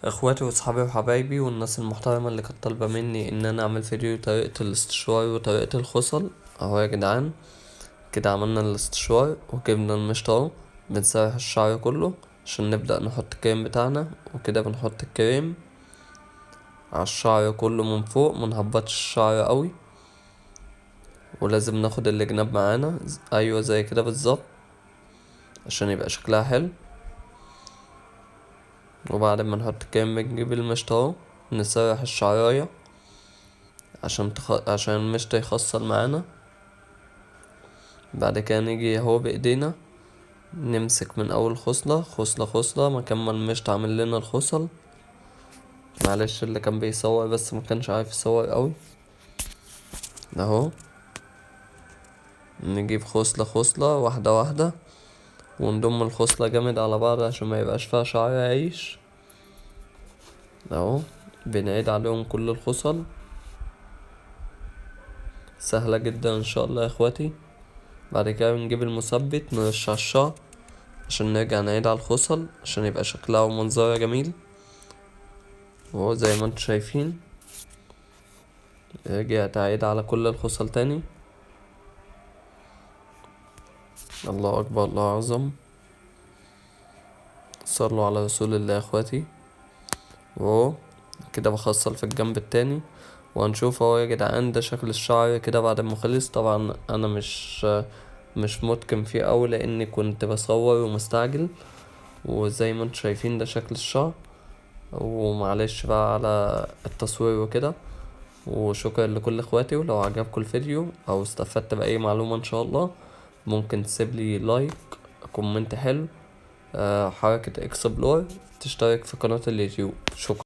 اخواتي واصحابي وحبايبي والناس المحترمة اللي كانت طالبة مني ان انا اعمل فيديو طريقة الاستشوار وطريقة الخصل اهو يا جدعان. كده عملنا الاستشوار وجبنا المشط اهو. بنسرح الشعر كله عشان نبدأ نحط الكريم بتاعنا، وكده بنحط الكريم على الشعر كله من فوق، منهبطش الشعر قوي، ولازم ناخد الجناب معانا ايوه زي كده بالظبط عشان يبقى شكلها حلو. وبعد ما نحط الكريم بنجيب المشط اهو، نسرح الشعراية عشان المشط يخصل معانا. بعد كده نيجي اهو بايدينا نمسك من اول خصلة خصلة خصلة مكان ما المشط عامل لنا الخصل. معلش اللي كان بيصور بس ما كانش عارف يصور قوي اهو. نجيب خصلة خصلة واحدة واحدة ونضم الخصلة جامد على بعض عشان ما يبقاش فيها شعر عيش اهو. بنعيد عليهم كل الخصل، سهلة جدا ان شاء الله يا اخواتي. بعد كده بنجيب المثبت نرش على الشعر عشان نرجع نعيد على الخصل عشان يبقى شكلها ومنظرها جميل. وهو زي ما انتوا شايفين رجع تعيد على كل الخصل تاني. الله اكبر الله اعظم، صلوا على رسول الله يا اخواتي. وهو كده بخصل في الجنب التاني، وهنشوف اهو يا جدعان ده شكل الشعر كده بعد ما خلص. طبعا انا مش متقن فيه اوي لاني كنت بصور ومستعجل، وزي ما انتوا شايفين ده شكل الشعر. ومعلش بقى على التصوير وكده. وشكرا لكل اخواتي، ولو عجبكم الفيديو او استفدت باي معلومة ان شاء الله ممكن تسيبلي لايك، كومنت حلو، حركة اكسبلور، تشترك في قناة اليوتيوب. شكرا.